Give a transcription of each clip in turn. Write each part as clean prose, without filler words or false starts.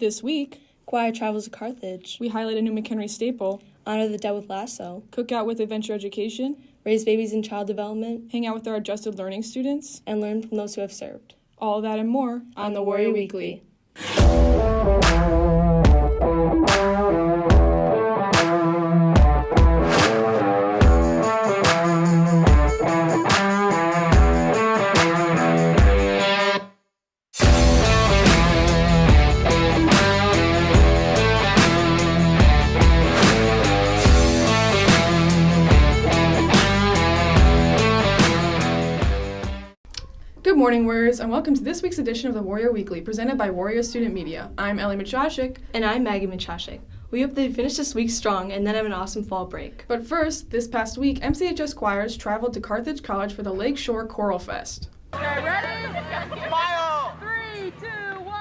This week, choir travels to Carthage. we highlight a new McHenry staple, Honor the dead with lasso. cook out with Adventure Education, Raise babies in child development. hang out with our adjusted learning students, And learn from those who have served. all that and more on the Warrior Weekly. Good morning, Warriors, and welcome to this week's edition of the Warrior Weekly, presented by Warrior Student Media. I'm Ellie McHenry. And I'm Maggie McHenry. We hope they finish this week strong and then have an awesome fall break. But first, this past week, MCHS choirs traveled to Carthage College for the Lakeshore Choral Fest. Okay, ready? Smile! 3, 2, 1.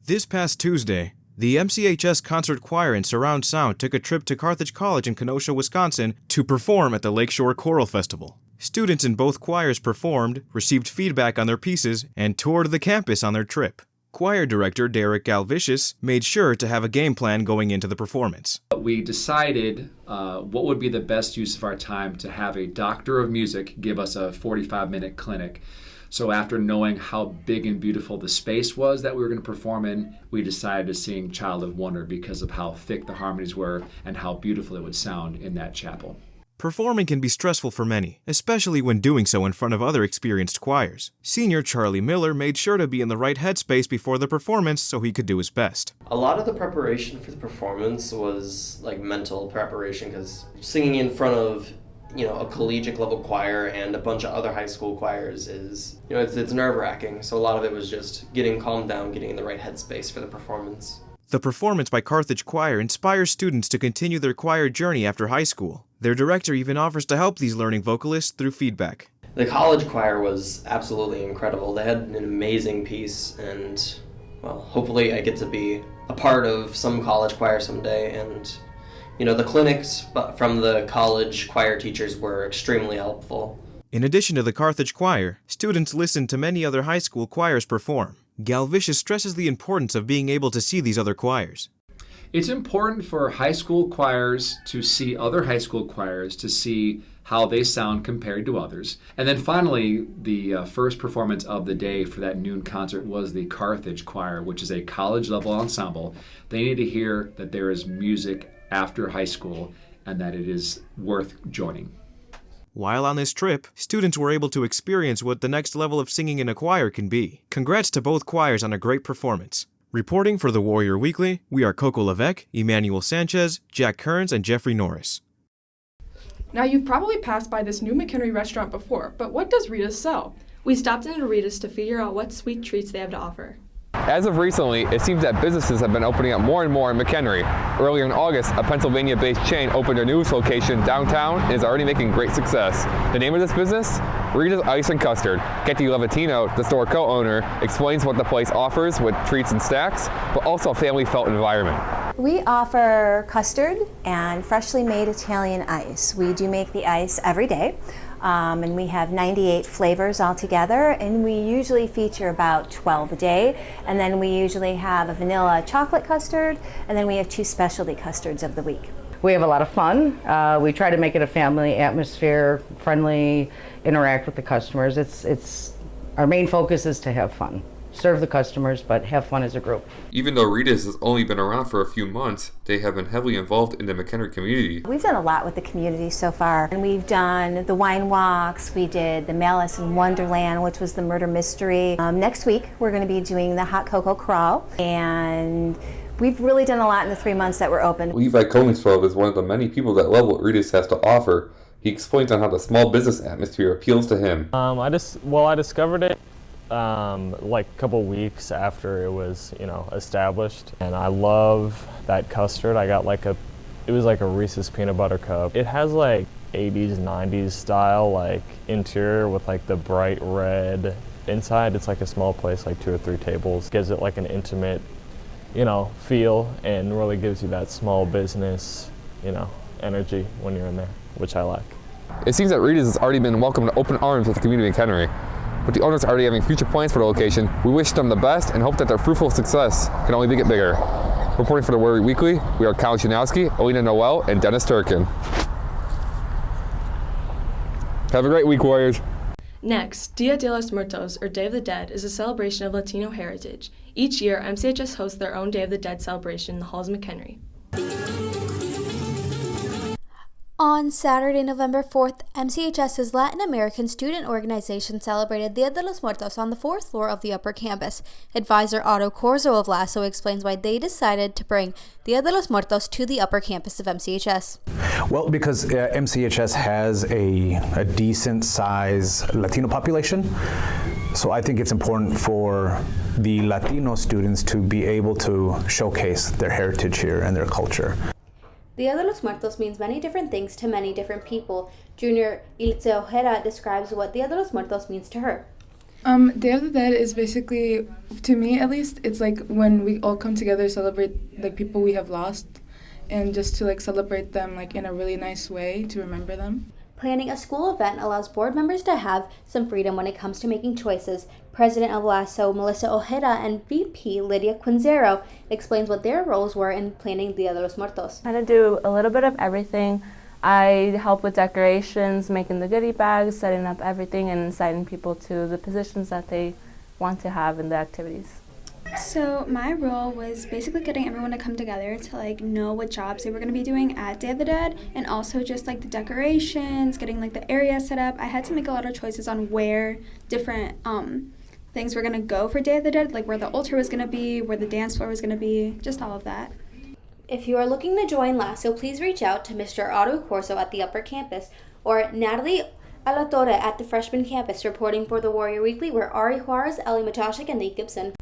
This past Tuesday, the MCHS Concert Choir in Surround Sound took a trip to Carthage College in Kenosha, Wisconsin to perform at the Lakeshore Choral Festival. Students in both choirs performed, received feedback on their pieces, and toured the campus on their trip. Choir director Derek Galvicius made sure to have a game plan going into the performance. We decided what would be the best use of our time to have a doctor of music give us a 45-minute clinic. So after knowing how big and beautiful the space was that we were going to perform in, we decided to sing Child of Wonder because of how thick the harmonies were and how beautiful it would sound in that chapel. Performing can be stressful for many, especially when doing so in front of other experienced choirs. Senior Charlie Miller made sure to be in the right headspace before the performance so he could do his best. A lot of the preparation for the performance was like mental preparation, because singing in front of a collegiate level choir and a bunch of other high school choirs is, it's nerve-wracking. So a lot of it was just getting calmed down, getting in the right headspace for the performance. The performance by Carthage Choir inspires students to continue their choir journey after high school. Their director even offers to help these learning vocalists through feedback. The college choir was absolutely incredible. They had an amazing piece, and well, hopefully I get to be a part of some college choir someday. And the clinics from the college choir teachers were extremely helpful. In addition to the Carthage Choir, students listened to many other high school choirs perform. Galvicius stresses the importance of being able to see these other choirs. It's important for high school choirs to see other high school choirs, to see how they sound compared to others. And then finally, the first performance of the day for that noon concert was the Carthage Choir, which is a college-level ensemble. They need to hear that there is music after high school and that it is worth joining. While on this trip, students were able to experience what the next level of singing in a choir can be. Congrats to both choirs on a great performance. Reporting for the Warrior Weekly, we are Coco Levesque, Emmanuel Sanchez, Jack Kearns, and Jeffrey Norris. Now, you've probably passed by this new McHenry restaurant before, but what does Rita's sell? We stopped into Rita's to figure out what sweet treats they have to offer. As of recently, it seems that businesses have been opening up more and more in McHenry. Earlier in August, a Pennsylvania-based chain opened a newest location downtown and is already making great success. The name of this business? Rita's Ice and Custard. Katie Levatino, the store co-owner, explains what the place offers with treats and snacks, but also a family-felt environment. We offer custard and freshly made Italian ice. We do make the ice every day. And we have 98 flavors altogether, and we usually feature about 12 a day. And then we usually have a vanilla chocolate custard, and then we have 2 specialty custards of the week. We have a lot of fun. We try to make it a family atmosphere, friendly, interact with the customers. It's our main focus is to have fun. Serve the customers, but have fun as a group. Even though Rita's has only been around for a few months, they have been heavily involved in the McHenry community. We've done a lot with the community so far, and we've done the wine walks, we did the Malice in Wonderland, which was the murder mystery. Next week, we're going to be doing the hot cocoa crawl, and we've really done a lot in the 3 months that we're open. Levi Koningsfeld is one of the many people that love what Rita's has to offer. He explains on how the small business atmosphere appeals to him. I discovered it like a couple weeks after it was, established, and I love that custard. I got it was like a Reese's peanut butter cup. It has like 80s, 90s style interior with the bright red inside. It's like a small place, like 2 or 3 tables. Gives it like an intimate, feel, and really gives you that small business, energy when you're in there, which I like. It seems that Rita's has already been welcomed with open arms at the community of McHenry. With the owners already having future plans for the location, we wish them the best and hope that their fruitful success can only get bigger. Reporting for the Warrior Weekly, we are Kyle Janowski, Alina Noel, and Dennis Turkin. Have a great week, Warriors. Next, Dia de los Muertos, or Day of the Dead, is a celebration of Latino heritage. Each year, MCHS hosts their own Day of the Dead celebration in the halls of McHenry. On Saturday, November 4th, MCHS's Latin American student organization celebrated Dia de los Muertos on the 4th floor of the upper campus. Advisor Otto Corzo of LASO explains why they decided to bring Dia de los Muertos to the upper campus of MCHS. Well, because MCHS has a decent size Latino population, so I think it's important for the Latino students to be able to showcase their heritage here and their culture. Dia de los Muertos means many different things to many different people. Junior Ilse Ojeda describes what Dia de los Muertos means to her. Day of the Dead is basically, to me at least, it's like when we all come together, celebrate like people we have lost, and just to like celebrate them like in a really nice way to remember them. Planning a school event allows board members to have some freedom when it comes to making choices. President of LASO, Melissa Ojeda, and VP Lydia Quinzero explains what their roles were in planning Dia de los Muertos. I had to do a little bit of everything. I help with decorations, making the goodie bags, setting up everything, and inciting people to the positions that they want to have in the activities. So my role was basically getting everyone to come together to like know what jobs they were going to be doing at Day of the Dead, and also just like the decorations, getting like the area set up. I had to make a lot of choices on where different things were going to go for Day of the Dead, like where the altar was going to be, where the dance floor was going to be, just all of that. If you are looking to join LASO, please reach out to Mr. Otto Corso at the upper campus or Natalie Alatorre at the freshman campus. Reporting for the Warrior Weekly, we're Ari Juarez, Ellie Matashik, and Nate Gibson.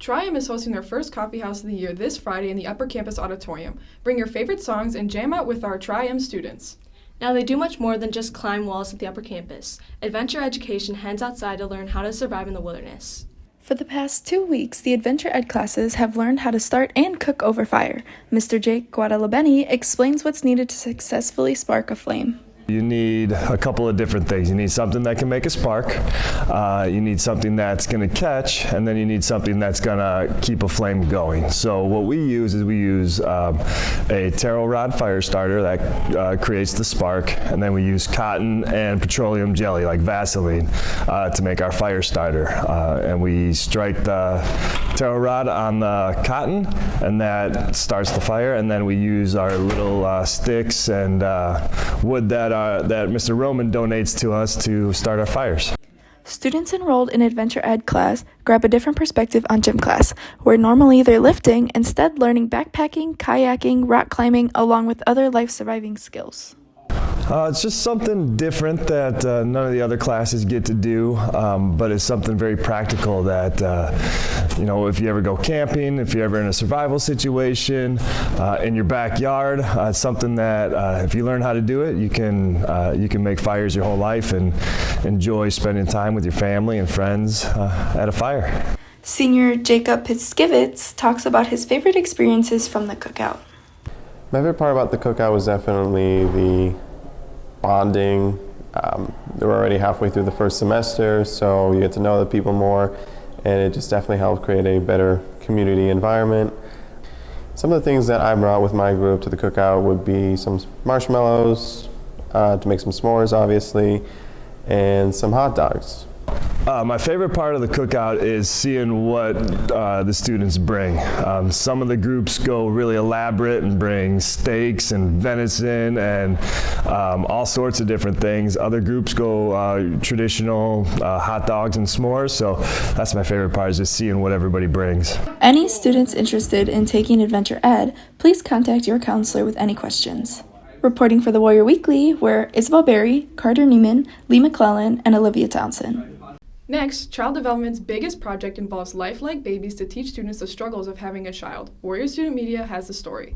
Triumph is hosting their first coffee house of the year this Friday in the Upper Campus Auditorium. Bring your favorite songs and jam out with our Triumph students. Now, they do much more than just climb walls at the upper campus. Adventure Education heads outside to learn how to survive in the wilderness. For the past 2 weeks, the Adventure Ed classes have learned how to start and cook over fire. Mr. Jake Guadalabeni explains what's needed to successfully spark a flame. You need a couple of different things. You need something that can make a spark, you need something that's going to catch, and then you need something that's going to keep a flame going. So what we use is a taro rod fire starter that creates the spark, and then we use cotton and petroleum jelly like Vaseline to make our fire starter. And we strike the taro rod on the cotton, and that starts the fire, and then we use our little sticks and wood that Mr. Roman donates to us to start our fires. Students enrolled in Adventure Ed class grab a different perspective on gym class, where normally they're lifting, instead learning backpacking, kayaking, rock climbing, along with other life-surviving skills. It's just something different that none of the other classes get to do, but it's something very practical that, if you ever go camping, if you're ever in a survival situation, in your backyard, it's something that if you learn how to do it, you can make fires your whole life and enjoy spending time with your family and friends at a fire. Senior Jacob Piskevitz talks about his favorite experiences from the cookout. My favorite part about the cookout was definitely the bonding. We're already halfway through the first semester, so you get to know the people more, and it just definitely helped create a better community environment. Some of the things that I brought with my group to the cookout would be some marshmallows, to make some s'mores obviously, and some hot dogs. My favorite part of the cookout is seeing what the students bring. Some of the groups go really elaborate and bring steaks and venison and all sorts of different things. Other groups go traditional hot dogs and s'mores, so that's my favorite part, is just seeing what everybody brings. Any students interested in taking Adventure Ed, please contact your counselor with any questions. Reporting for the Warrior Weekly, we're Isabel Berry, Carter Neiman, Lee McClellan, and Olivia Townsend. Next, Child Development's biggest project involves lifelike babies to teach students the struggles of having a child. Warrior Student Media has the story.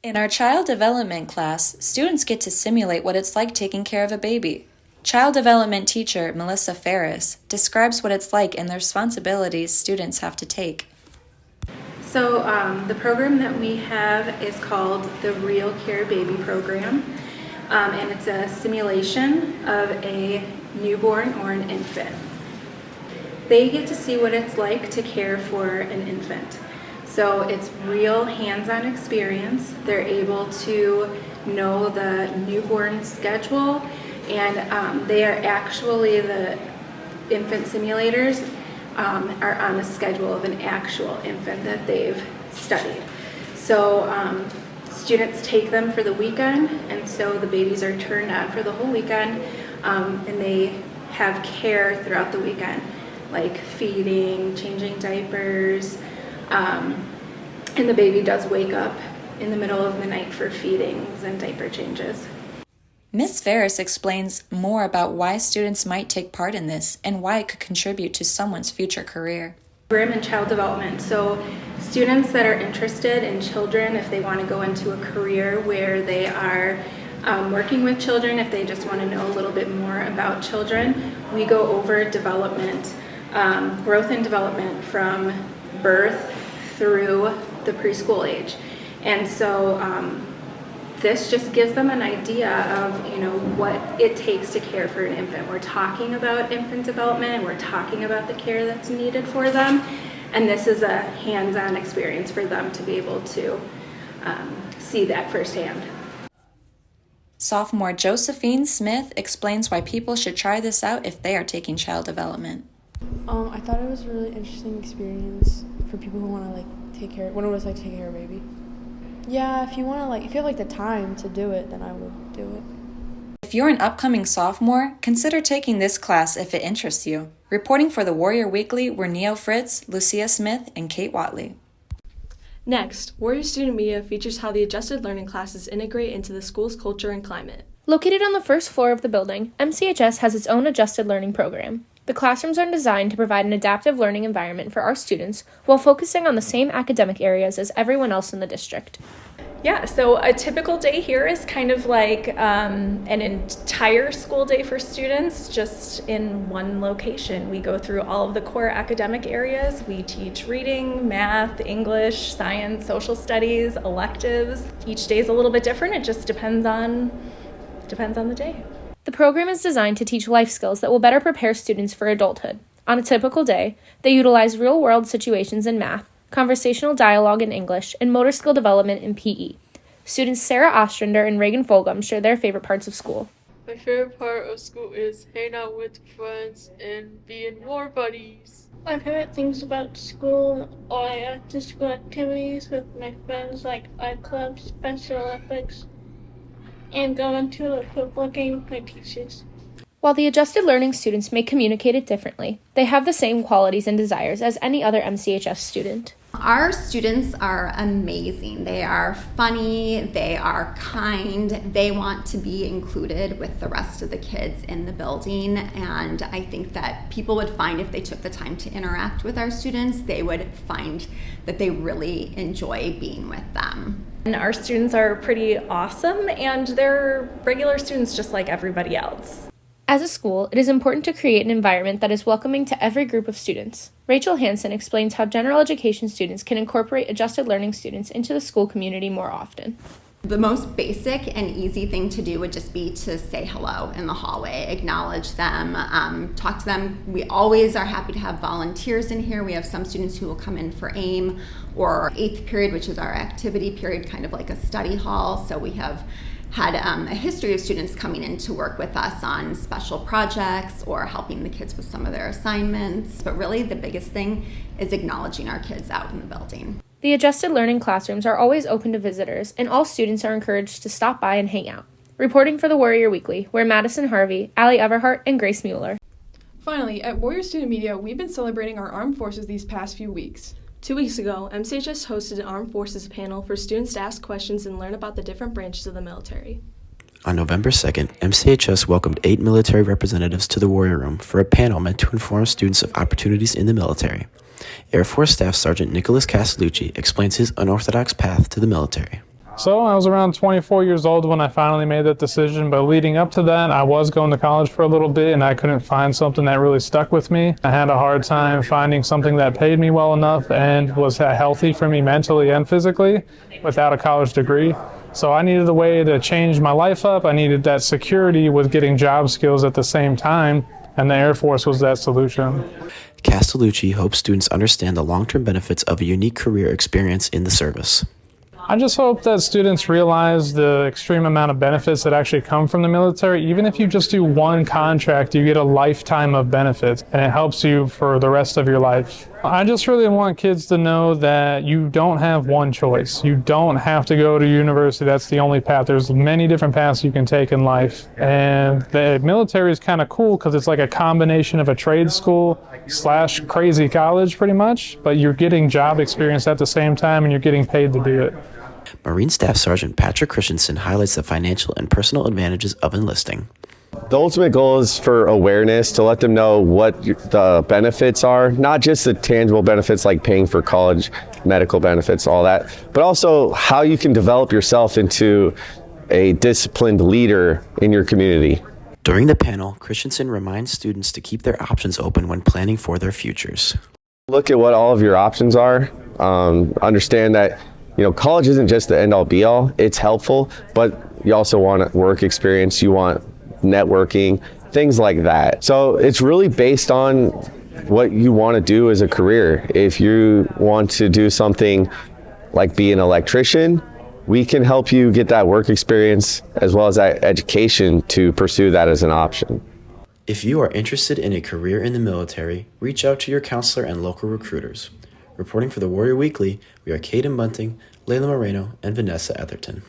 In our child development class, students get to simulate what it's like taking care of a baby. Child development teacher Melissa Ferris describes what it's like and the responsibilities students have to take. So the program that we have is called the Real Care Baby Program. and it's a simulation of a newborn or an infant. They get to see what it's like to care for an infant. So it's real hands-on experience. They're able to know the newborn schedule, and they are actually, the infant simulators are on the schedule of an actual infant that they've studied. So students take them for the weekend, and so the babies are turned on for the whole weekend, and they have care throughout the weekend, like feeding, changing diapers, and the baby does wake up in the middle of the night for feedings and diaper changes. Ms. Ferris explains more about why students might take part in this and why it could contribute to someone's future career. Program in child development. So students that are interested in children, if they want to go into a career where they are working with children, if they just want to know a little bit more about children, we go over development, growth and development from birth through the preschool age. And so this just gives them an idea of, what it takes to care for an infant. We're talking about infant development, and we're talking about the care that's needed for them. And this is a hands-on experience for them to be able to see that firsthand. Sophomore Josephine Smith explains why people should try this out if they are taking child development. I thought it was a really interesting experience for people who want to take care, what it was like to take care of a baby. Yeah, if you have the time to do it, then I would do it. If you're an upcoming sophomore, consider taking this class if it interests you. Reporting for the Warrior Weekly were Neo Fritz, Lucia Smith, and Kate Watley. Next, Warrior Student Media features how the adjusted learning classes integrate into the school's culture and climate. Located on the first floor of the building, MCHS has its own adjusted learning program. The classrooms are designed to provide an adaptive learning environment for our students while focusing on the same academic areas as everyone else in the district. Yeah, so a typical day here is kind of like an entire school day for students just in one location. We go through all of the core academic areas. We teach reading, math, English, science, social studies, electives. Each day is a little bit different. It just depends on the day. The program is designed to teach life skills that will better prepare students for adulthood. On a typical day, they utilize real-world situations in math, conversational dialogue in English, and motor skill development in PE. Students Sarah Ostrander and Reagan Fulgham share their favorite parts of school. My favorite part of school is hanging out with friends and being more buddies. My favorite things about school are after-school activities with my friends like art club, Special Olympics, and going to a football game with my teachers. While the adjusted learning students may communicate it differently, they have the same qualities and desires as any other MCHS student. Our students are amazing. They are funny, they are kind, they want to be included with the rest of the kids in the building, and I think that people would find if they took the time to interact with our students, they would find that they really enjoy being with them. And our students are pretty awesome, and they're regular students just like everybody else. As a school, it is important to create an environment that is welcoming to every group of students. Rachel Hansen explains how general education students can incorporate adjusted learning students into the school community more often. The most basic and easy thing to do would just be to say hello in the hallway, acknowledge them, talk to them. We always are happy to have volunteers in here. We have some students who will come in for AIM or 8th period, which is our activity period, kind of like a study hall. So we have had a history of students coming in to work with us on special projects or helping the kids with some of their assignments. But really the biggest thing is acknowledging our kids out in the building. The adjusted learning classrooms are always open to visitors, and all students are encouraged to stop by and hang out. Reporting for the Warrior Weekly, we're Madison Harvey, Allie Everhart, and Grace Mueller. Finally, at Warrior Student Media, we've been celebrating our armed forces these past few weeks. 2 weeks ago, MCHS hosted an Armed Forces panel for students to ask questions and learn about the different branches of the military. On November 2nd, MCHS welcomed 8 military representatives to the Warrior Room for a panel meant to inform students of opportunities in the military. Air Force Staff Sergeant Nicholas Castellucci explains his unorthodox path to the military. So I was around 24 years old when I finally made that decision, but leading up to that, I was going to college for a little bit and I couldn't find something that really stuck with me. I had a hard time finding something that paid me well enough and was healthy for me mentally and physically without a college degree. So I needed a way to change my life up. I needed that security with getting job skills at the same time, and the Air Force was that solution. Castellucci hopes students understand the long-term benefits of a unique career experience in the service. I just hope that students realize the extreme amount of benefits that actually come from the military. Even if you just do one contract, you get a lifetime of benefits, and it helps you for the rest of your life. I just really want kids to know that you don't have one choice. You don't have to go to university. That's the only path. There's many different paths you can take in life. And the military is kind of cool because it's like a combination of a trade school / crazy college pretty much, but you're getting job experience at the same time and you're getting paid to do it. Marine Staff Sergeant Patrick Christensen highlights the financial and personal advantages of enlisting. The ultimate goal is for awareness, to let them know what the benefits are, not just the tangible benefits like paying for college, medical benefits, all that, but also how you can develop yourself into a disciplined leader in your community. During the panel, Christensen reminds students to keep their options open when planning for their futures. Look at what all of your options are. Understand that college isn't just the end-all be-all. It's helpful, but you also want work experience. You want networking, things like that. So it's really based on what you want to do as a career. If you want to do something like be an electrician, we can help you get that work experience as well as that education to pursue that as an option. If you are interested in a career in the military, reach out to your counselor and local recruiters. Reporting for the Warrior Weekly, we are Caden Bunting, Layla Moreno, and Vanessa Etherton.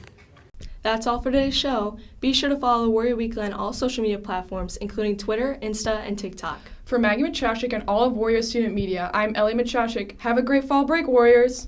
That's all for today's show. Be sure to follow the Warrior Weekly on all social media platforms, including Twitter, Insta, and TikTok. For Maggie Machashik and all of Warrior Student Media, I'm Ellie Machashik. Have a great fall break, Warriors!